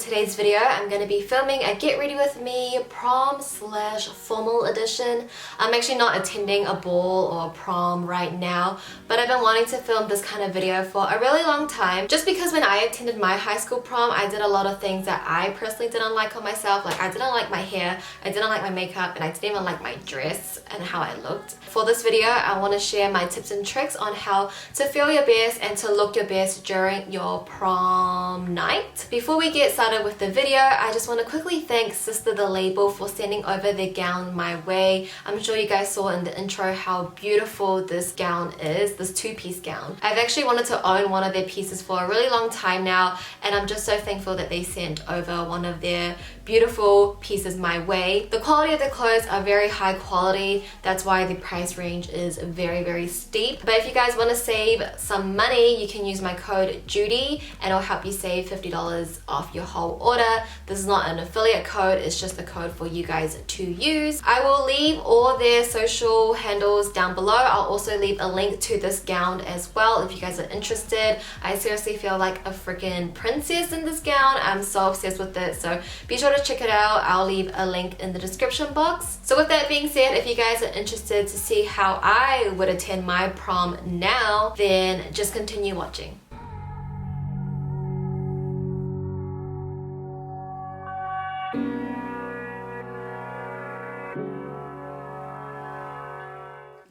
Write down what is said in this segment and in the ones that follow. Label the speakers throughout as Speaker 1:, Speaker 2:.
Speaker 1: today's video, I'm going to be filming a get ready with me prom slash formal edition. I'm actually not attending a ball or a prom right now, but I've been wanting to film this kind of video for a really long time, just because when I attended my high school prom, I did a lot of things that I personally didn't like on myself. Like, I didn't like my hair, I didn't like my makeup, and I didn't even like my dress and how I looked. For this video, I want to share my tips and tricks on how to feel your best and to look your best during your prom night. Before we get started with the video, I just want to quickly thank Sister the Label for sending over the gown my way. I'm sure you guys saw in the intro how beautiful this gown is, this two-piece gown. I've actually wanted to own one of their pieces for a really long time now, and I'm just so thankful that they sent over one of their beautiful pieces my way. The quality of the clothes are very high quality, that's why the price range is very steep. But if you guys want to save some money, you can use my code JUDY and it'll help you save $50 off your whole order. This is not an affiliate code, it's just a code for you guys to use. I will leave all their social handles down below. I'll also leave a link to this gown as well if you guys are interested. I seriously feel like a freaking princess in this gown. I'm so obsessed with it, so be sure to check it out. I'll leave a link in the description box. So with that being said, if you guys are interested to see how I would attend my prom now, then just continue watching.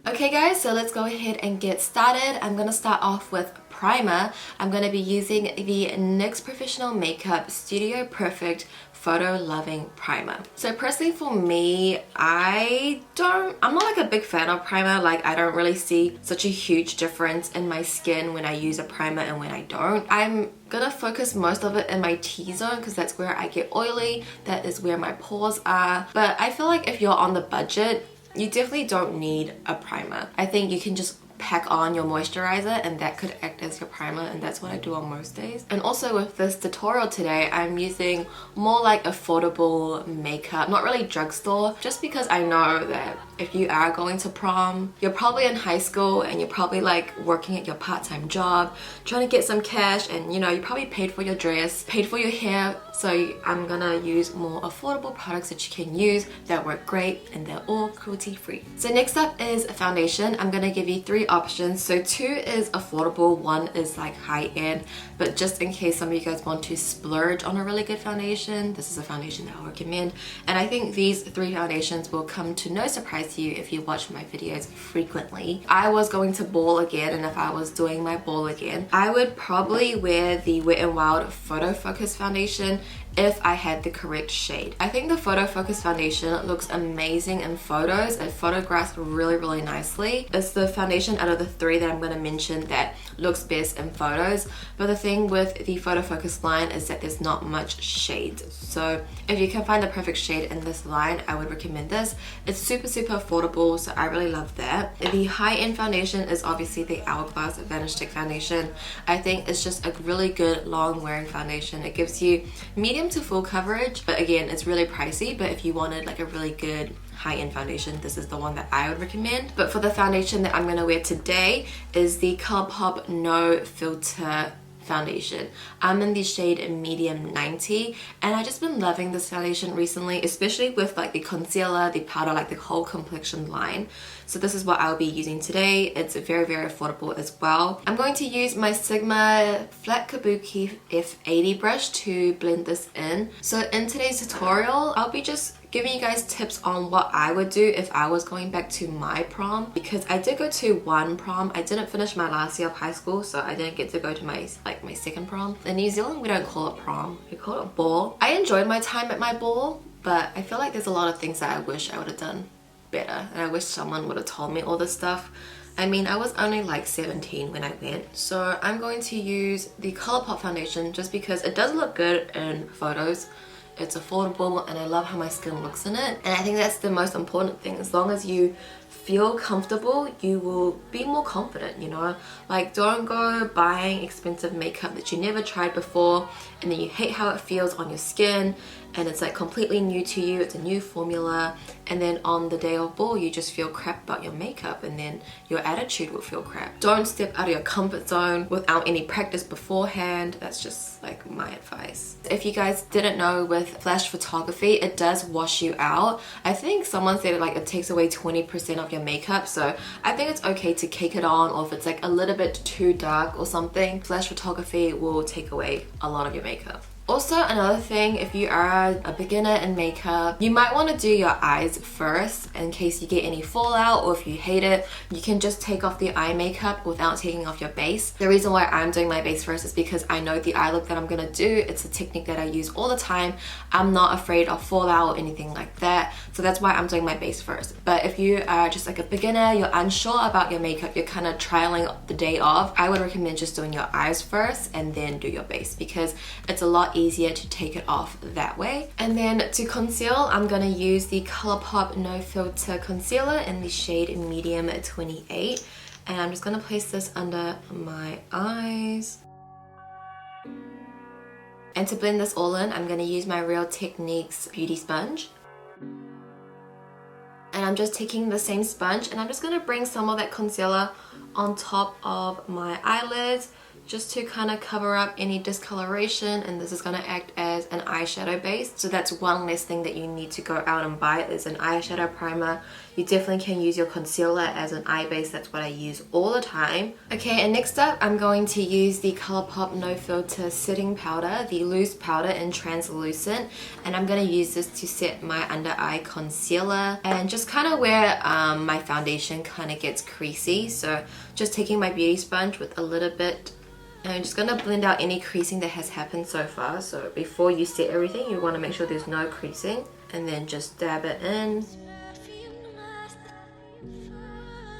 Speaker 1: Okay guys, so let's go ahead and get started. I'm gonna start off with primer. I'm gonna be using the NYX Professional Makeup Studio Perfect Photo Loving Primer. So personally for me, I'm not like a big fan of primer. Like, I don't really see such a huge difference in my skin when I use a primer and when I don't. I'm gonna focus most of it in my T-zone because that's where I get oily, that is where my pores are. But I feel like if you're on the budget, you definitely don't need a primer. I think you can just pack on your moisturizer and that could act as your primer, and that's what I do on most days. And also with this tutorial today, I'm using more like affordable makeup, not really drugstore, just because I know that if you are going to prom, you're probably in high school and you're probably like working at your part-time job, trying to get some cash, and you know, you probably paid for your dress, paid for your hair. So I'm gonna use more affordable products that you can use that work great and they're all cruelty free. So next up is foundation. I'm gonna give you 3 options. So 2 is affordable, 1 is like high-end, but just in case some of you guys want to splurge on a really good foundation, this is a foundation that I recommend. And I think these 3 foundations will come to no surprise to you if you watch my videos frequently. I was going to ball again, and if I was doing my ball again, I would probably wear the Wet n Wild Photo Focus foundation if I had the correct shade. I think the Photo Focus foundation looks amazing in photos. It photographs really nicely. It's the foundation out of the 3 that I'm going to mention that looks best in photos. But the thing with the Photo Focus line is that there's not much shade. So if you can find the perfect shade in this line, I would recommend this. It's super affordable, so I really love that. The high-end foundation is obviously the Hourglass Vanish Stick foundation. I think it's just a really good long wearing foundation. It gives you medium to full coverage, but again, it's really pricey. But if you wanted like a really good high-end foundation, this is the one that I would recommend. But for the foundation that I'm going to wear today is the ColourPop No Filter foundation. I'm in the shade medium 90, and I just been loving this foundation recently, especially with like the concealer, the powder, like the whole complexion line. So this is what I'll be using today. It's very affordable as well. I'm going to use my Sigma Flat Kabuki F80 brush to blend this in. So in today's tutorial, I'll be just giving you guys tips on what I would do if I was going back to my prom, because I did go to 1 prom. I didn't finish my last year of high school, so I didn't get to go to my second prom. In New Zealand, we don't call it prom, we call it ball. I enjoyed my time at my ball, but I feel like there's a lot of things that I wish I would have done better, and I wish someone would have told me all this stuff. I mean, I was only like 17 when I went. So I'm going to use the ColourPop foundation just because it does look good in photos. It's affordable and I love how my skin looks in it, and I think that's the most important thing. As long as you feel comfortable, you will be more confident, you know? Like, don't go buying expensive makeup that you never tried before and then you hate how it feels on your skin and it's like completely new to you, it's a new formula, and then on the day of ball you just feel crap about your makeup and then your attitude will feel crap. Don't step out of your comfort zone without any practice beforehand. That's just like my advice. If you guys didn't know, with flash photography it does wash you out. I think someone said like it takes away 20% of your makeup, so I think it's okay to cake it on, or if it's like a little bit too dark or something, flash photography will take away a lot of your makeup. Also, another thing, if you are a beginner in makeup, you might want to do your eyes first in case you get any fallout, or if you hate it, you can just take off the eye makeup without taking off your base. The reason why I'm doing my base first is because I know the eye look that I'm gonna do. It's a technique that I use all the time. I'm not afraid of fallout or anything like that, so that's why I'm doing my base first. But if you are just like a beginner, you're unsure about your makeup, you're kind of trialing the day of, I would recommend just doing your eyes first and then do your base, because it's a lot easier to take it off that way. And then to conceal, I'm gonna use the ColourPop No Filter Concealer in the shade Medium 28, and I'm just gonna place this under my eyes. And to blend this all in, I'm gonna use my Real Techniques beauty sponge. And I'm just taking the same sponge and I'm just gonna bring some of that concealer on top of my eyelids, just to kind of cover up any discoloration, and this is going to act as an eyeshadow base. So that's one less thing that you need to go out and buy. There's an eyeshadow primer. You definitely can use your concealer as an eye base. That's what I use all the time. Okay, and next up I'm going to use the ColourPop No Filter Setting Powder, the loose powder in translucent, and I'm going to use this to set my under eye concealer and just kind of where my foundation kind of gets creasy. So just taking my beauty sponge with a little bit, and I'm just going to blend out any creasing that has happened so far. So before you set everything, you want to make sure there's no creasing, and then just dab it in.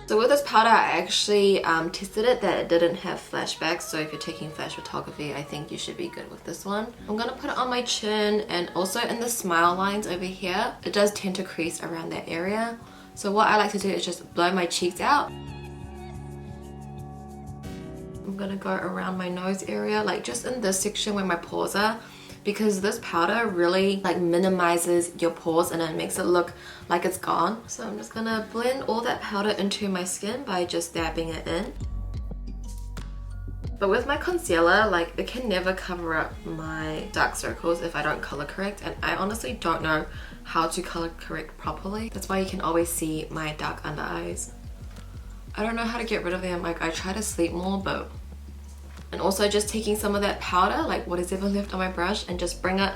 Speaker 1: So with this powder, I actually tested it that it didn't have flashbacks, so if you're taking flash photography, I think you should be good with this one. I'm going to put it on my chin and also in the smile lines over here. It does tend to crease around that area. So what I like to do is just blow my cheeks out. I'm gonna go around my nose area, like just in this section where my pores are, because this powder really like minimizes your pores and it makes it look like it's gone. So I'm just gonna blend all that powder into my skin by just dabbing it in. But with my concealer, like it can never cover up my dark circles if I don't color correct, and I honestly don't know how to color correct properly. That's why you can always see my dark under eyes. I don't know how to get rid of them. Like I try to sleep more, but... And also just taking some of that powder, like what is ever left on my brush, and just bring it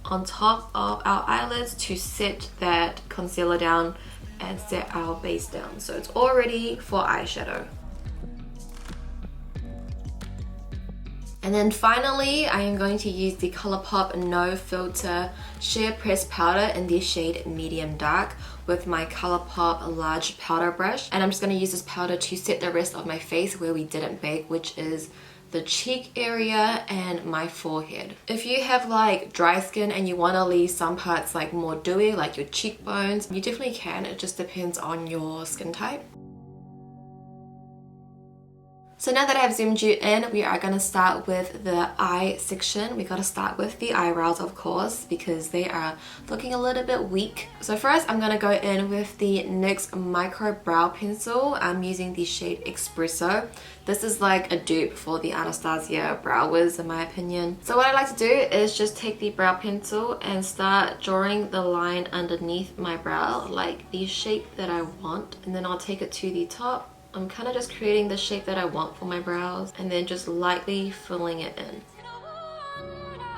Speaker 1: on top of our eyelids to set that concealer down and set our base down. So it's all ready for eyeshadow. And then finally, I am going to use the ColourPop No Filter Sheer Press Powder in the shade Medium Dark with my ColourPop large powder brush. And I'm just going to use this powder to set the rest of my face where we didn't bake, which is the cheek area and my forehead. If you have like dry skin and you want to leave some parts like more dewy, like your cheekbones, you definitely can. It just depends on your skin type. So now that I've zoomed you in, we are going to start with the eye section. We got to start with the eyebrows, of course, because they are looking a little bit weak. So first I'm going to go in with the NYX Micro Brow Pencil. I'm using the shade Espresso. This is like a dupe for the Anastasia Brow Wiz in my opinion. So what I like to do is just take the brow pencil and start drawing the line underneath my brow, like the shape that I want. And then I'll take it to the top. I'm kind of just creating the shape that I want for my brows and then just lightly filling it in.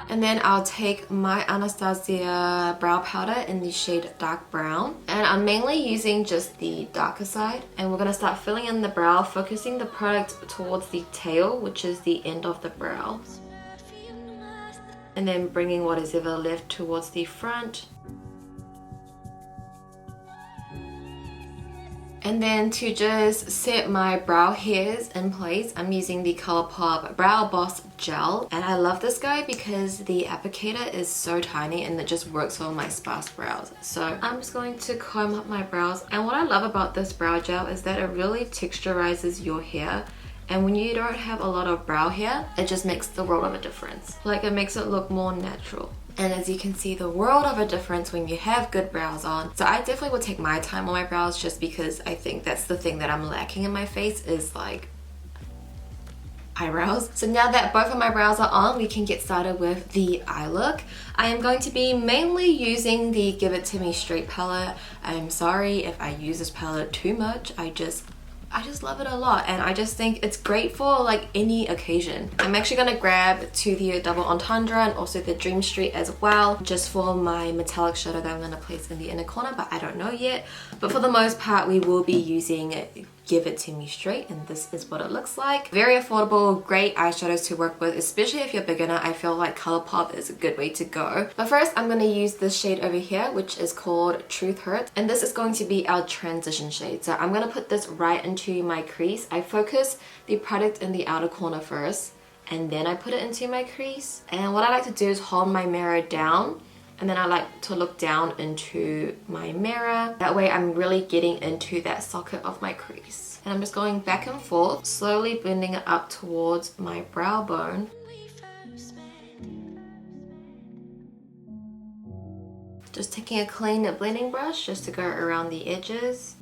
Speaker 1: And then I'll take my Anastasia brow powder in the shade Dark Brown. And I'm mainly using just the darker side. And we're going to start filling in the brow, focusing the product towards the tail, which is the end of the brow. And then bringing what is ever left towards the front. And then to just set my brow hairs in place, I'm using the ColourPop Brow Boss Gel. And I love this guy because the applicator is so tiny and it just works on my sparse brows. So I'm just going to comb up my brows. And what I love about this brow gel is that it really texturizes your hair. And when you don't have a lot of brow hair, it just makes the world of a difference. Like it makes it look more natural. And as you can see, the world of a difference when you have good brows on. So I definitely would take my time on my brows just because I think that's the thing that I'm lacking in my face is like eyebrows. So now that both of my brows are on, we can get started with the eye look. I am going to be mainly using the Give It To Me Straight palette. I'm sorry if I use this palette too much. I just love it a lot, and I just think it's great for like any occasion. I'm actually gonna grab to the double entendre and also the Dream Street as well, just for my metallic shadow that I'm gonna place in the inner corner, but I don't know yet. But for the most part, we will be using Give It To Me Straight, and this is what it looks like. Very affordable, great eyeshadows to work with, especially if you're a beginner. I feel like Colourpop is a good way to go. But first, I'm gonna use this shade over here, which is called Truth Hurts, and this is going to be our transition shade. So I'm gonna put this right into my crease. I focus the product in the outer corner first, and then I put it into my crease. And what I like to do is hold my mirror down, and then I like to look down into my mirror. That way I'm really getting into that socket of my crease. And I'm just going back and forth, slowly blending it up towards my brow bone. Just taking a clean blending brush just to go around the edges.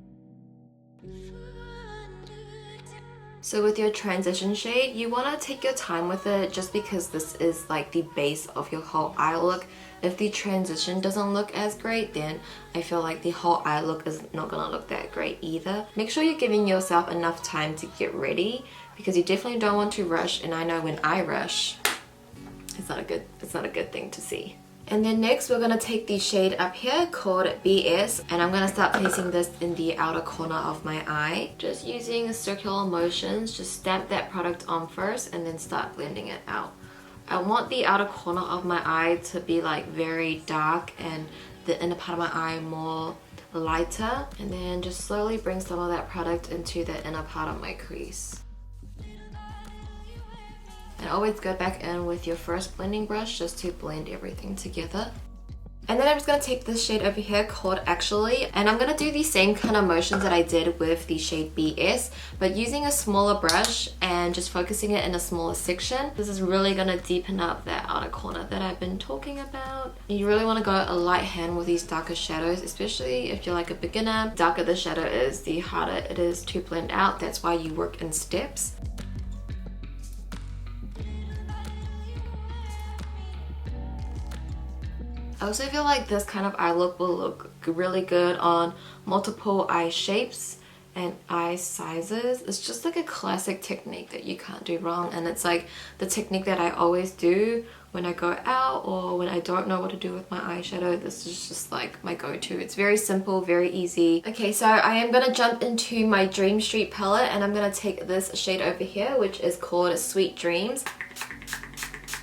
Speaker 1: So with your transition shade, you want to take your time with it just because this is like the base of your whole eye look. If the transition doesn't look as great, then I feel like the whole eye look is not gonna look that great either. Make sure you're giving yourself enough time to get ready because you definitely don't want to rush, and I know when I rush, it's not a good thing to see. And then next we're going to take the shade up here called BS, and I'm going to start placing this in the outer corner of my eye. Just using circular motions, just stamp that product on first and then start blending it out. I want the outer corner of my eye to be like very dark and the inner part of my eye more lighter, and then just slowly bring some of that product into the inner part of my crease. And always go back in with your first blending brush just to blend everything together. And then I'm just going to take this shade over here called Actually, and I'm going to do the same kind of motions that I did with the shade BS, but using a smaller brush and just focusing it in a smaller section. This is really going to deepen up that outer corner that I've been talking about. You really want to go a light hand with these darker shadows, especially if you're like a beginner. The darker the shadow is, the harder it is to blend out. That's why you work in steps. I also feel like this kind of eye look will look really good on multiple eye shapes and eye sizes. It's just like a classic technique that you can't do wrong, and it's like the technique that I always do when I go out or when I don't know what to do with my eyeshadow. This is just like my go-to. It's very simple, very easy. Okay, so I am going to jump into my Dream Street palette, and I'm going to take this shade over here, which is called Sweet Dreams.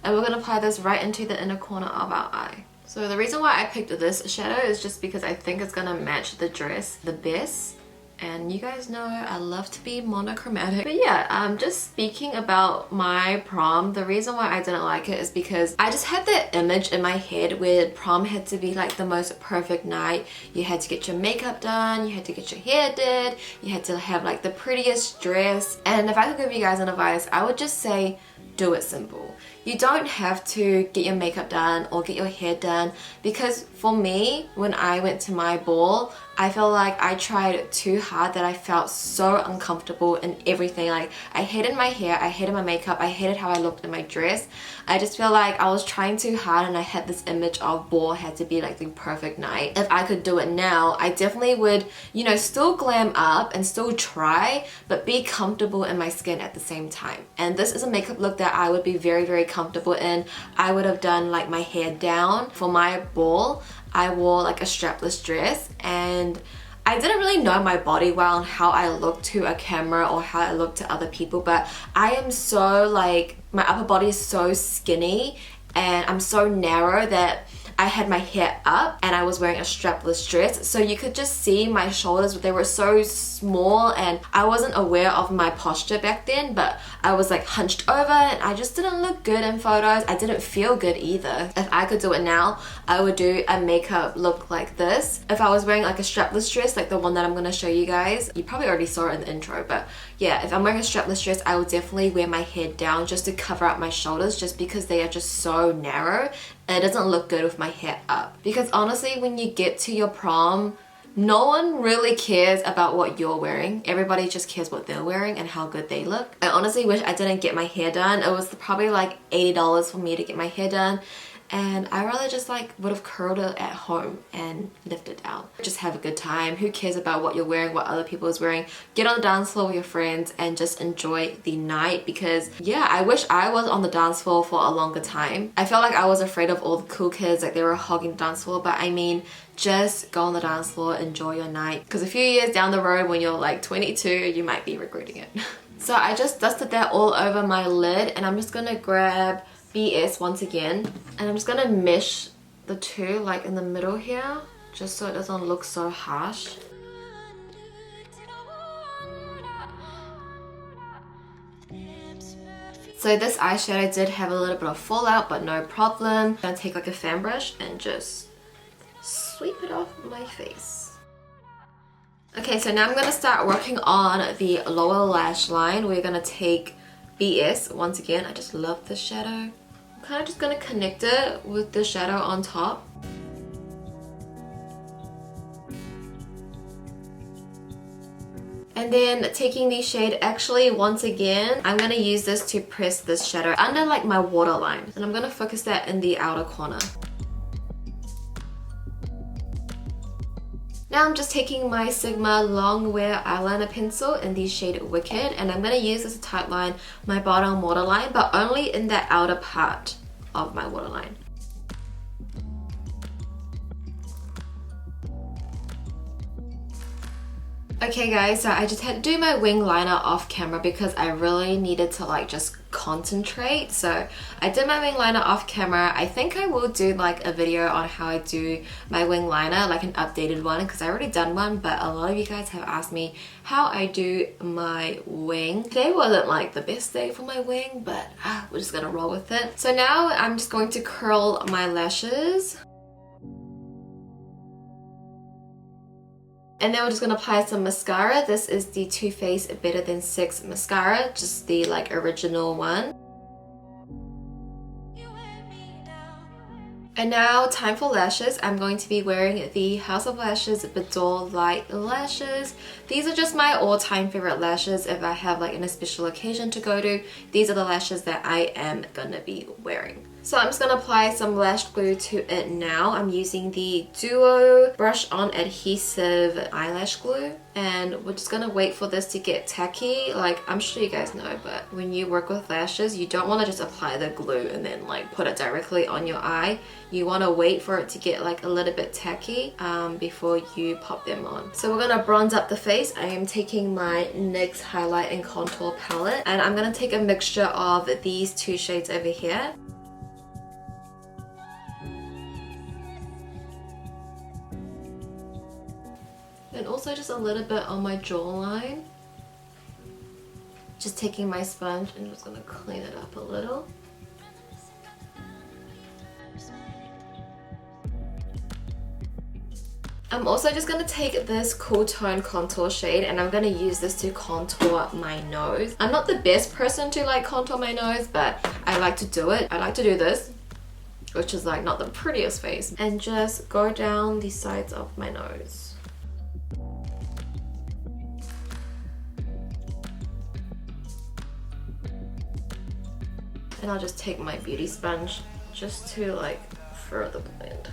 Speaker 1: And we're going to apply this right into the inner corner of our eye. So the reason why I picked this shadow is just because I think it's gonna match the dress the best. And you guys know I love to be monochromatic. But yeah, just speaking about my prom, the reason why I didn't like it is because I just had that image in my head where prom had to be like the most perfect night. You had to get your makeup done, you had to get your hair did, you had to have like the prettiest dress. And if I could give you guys an advice, I would just say do it simple. You don't have to get your makeup done or get your hair done, because for me, when I went to my ball, I feel like I tried too hard that I felt so uncomfortable in everything. Like, I hated my hair, I hated my makeup, I hated how I looked in my dress. I just feel like I was trying too hard, and I had this image of ball had to be like the perfect night. If I could do it now, I definitely would, you know, still glam up and still try, but be comfortable in my skin at the same time. And this is a makeup look that I would be very, very comfortable in. I would have done like my hair down. For my ball, I wore like a strapless dress, and I didn't really know my body well and how I looked to a camera or how I looked to other people, but I am so like, my upper body is so skinny and I'm so narrow that I had my hair up and I was wearing a strapless dress, so you could just see my shoulders. They were so small, and I wasn't aware of my posture back then, but I was like hunched over and I just didn't look good in photos. I didn't feel good either. If I could do it now, I would do a makeup look like this. If I was wearing like a strapless dress like the one that I'm going to show you guys, you probably already saw it in the intro, but yeah, if I'm wearing a strapless dress, I would definitely wear my hair down just to cover up my shoulders, just because they are just so narrow and it doesn't look good with my hair up. Because honestly, when you get to your prom, no one really cares about what you're wearing. Everybody just cares what they're wearing and how good they look. I honestly wish I didn't get my hair done. It was probably like $80 for me to get my hair done. And I rather just like would have curled it at home and left it out. Just have a good time. Who cares about what you're wearing, what other people is wearing? Get on the dance floor with your friends and just enjoy the night. Because yeah, I wish I was on the dance floor for a longer time. I felt like I was afraid of all the cool kids, like they were hogging the dance floor, but I mean, just go on the dance floor, enjoy your night. Because a few years down the road when you're like 22, you might be regretting it. So I just dusted that all over my lid, and I'm just gonna grab BS once again, and I'm just gonna mesh the two like in the middle here, just so it doesn't look so harsh. So this eyeshadow did have a little bit of fallout, but no problem. I'm gonna take like a fan brush and just sweep it off my face. Okay, so now I'm gonna start working on the lower lash line. We're gonna take BS once again. I just love this shadow. I'm kind of just gonna connect it with the shadow on top. And then taking the shade, actually once again, I'm gonna use this to press this shadow under like my waterline. And I'm gonna focus that in the outer corner. Now I'm just taking my Sigma Longwear eyeliner pencil in the shade Wicked, and I'm going to use this to tightline my bottom waterline, but only in the outer part of my waterline. Okay guys, so I just had to do my wing liner off camera because I really needed to like just concentrate. So I did my wing liner off camera. I think I will do like a video on how I do my wing liner, like an updated one, because I already done one, but a lot of you guys have asked me how I do my wing. Today wasn't like the best day for my wing, but we're just gonna roll with it. So now I'm just going to curl my lashes. And then we're just going to apply some mascara. This is the Too Faced Better Than Sex mascara, just the like original one. And now time for lashes. I'm going to be wearing the House of Lashes Bidor Light Lashes. These are just my all-time favorite lashes if I have like a special occasion to go to. These are the lashes that I am gonna be wearing. So I'm just going to apply some lash glue to it now. I'm using the Duo Brush On Adhesive Eyelash Glue. And we're just going to wait for this to get tacky. Like, I'm sure you guys know, but when you work with lashes, you don't want to just apply the glue and then like put it directly on your eye. You want to wait for it to get like a little bit tacky before you pop them on. So we're going to bronze up the face. I am taking my NYX Highlight and Contour Palette. And I'm going to take a mixture of these two shades over here. And also just a little bit on my jawline. Just taking my sponge and just gonna clean it up a little. I'm also just going to take this Cool Tone contour shade and I'm going to use this to contour my nose. I'm not the best person to like contour my nose, but I like to do it. I like to do this, which is like not the prettiest face, and just go down the sides of my nose. And I'll just take my beauty sponge just to like further blend.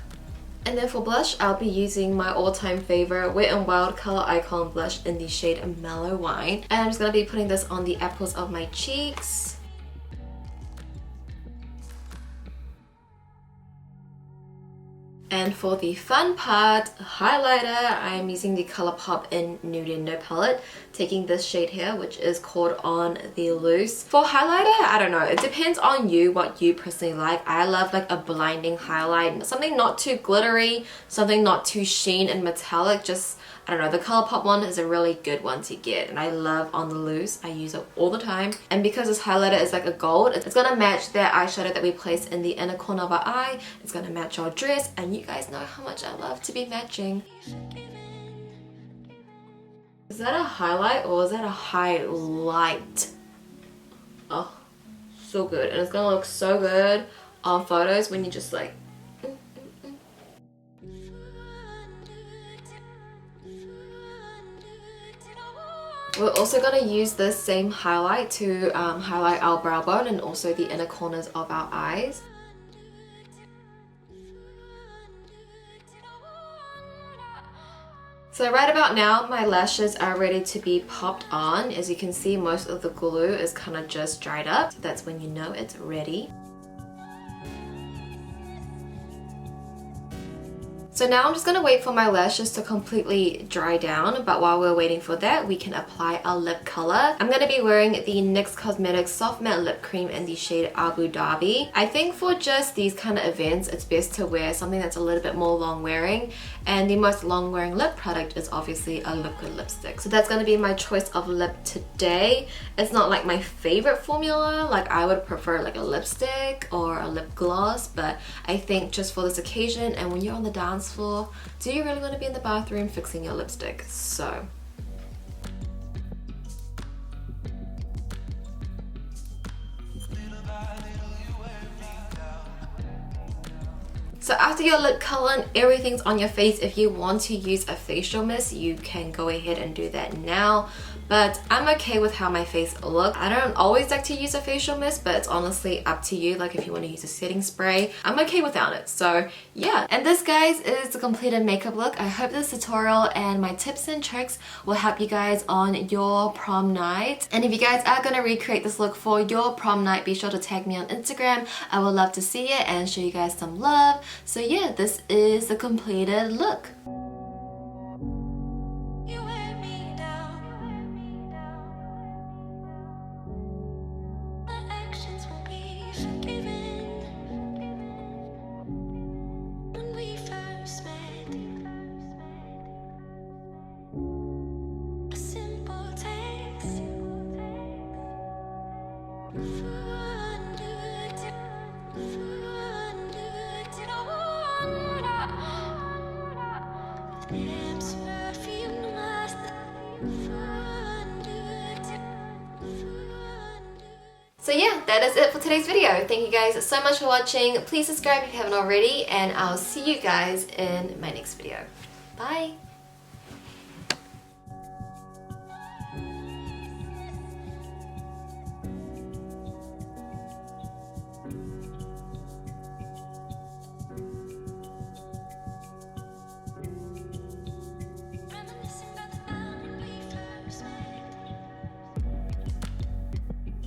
Speaker 1: And then for blush, I'll be using my all-time favorite Wet n Wild Color Icon blush in the shade Mellow Wine. And I'm just going to be putting this on the apples of my cheeks. And for the fun part, highlighter, I'm using the ColourPop in Nude palette, taking this shade here, which is called On the Loose. For highlighter, I don't know, it depends on you, what you personally like. I love like a blinding highlight, something not too glittery, something not too sheen and metallic, just, I don't know, the ColourPop one is a really good one to get, and I love On the Loose. I use it all the time. And because this highlighter is like a gold, it's gonna match that eyeshadow that we placed in the inner corner of our eye. It's gonna match our dress, and you guys know how much I love to be matching. Is that a highlight or is that a highlight? Oh, so good. And it's gonna look so good on photos when you just like We're also going to use this same highlight to highlight our brow bone and also the inner corners of our eyes. So right about now, my lashes are ready to be popped on. As you can see, most of the glue is kind of just dried up. So that's when you know it's ready. So now I'm just going to wait for my lashes to completely dry down, but while we're waiting for that, we can apply our lip color. I'm going to be wearing the NYX Cosmetics Soft Matte Lip Cream in the shade Abu Dhabi. I think for just these kind of events, it's best to wear something that's a little bit more long wearing, and the most long wearing lip product is obviously a liquid lipstick. So that's going to be my choice of lip today. It's not like my favorite formula, like I would prefer like a lipstick or a lip gloss, but I think just for this occasion and when you're on the dance floor, do you really want to be in the bathroom fixing your lipstick? So after your lip color and everything's on your face, if you want to use a facial mist, you can go ahead and do that now. But I'm okay with how my face looks. I don't always like to use a facial mist, but it's honestly up to you. Like if you want to use a setting spray, I'm okay without it. So yeah. And this, guys, is the completed makeup look. I hope this tutorial and my tips and tricks will help you guys on your prom night. And if you guys are going to recreate this look for your prom night, be sure to tag me on Instagram. I would love to see it and show you guys some love. So yeah, this is the completed look. So yeah, that is it for today's video. Thank you guys so much for watching. Please subscribe if you haven't already, and I'll see you guys in my next video. Bye!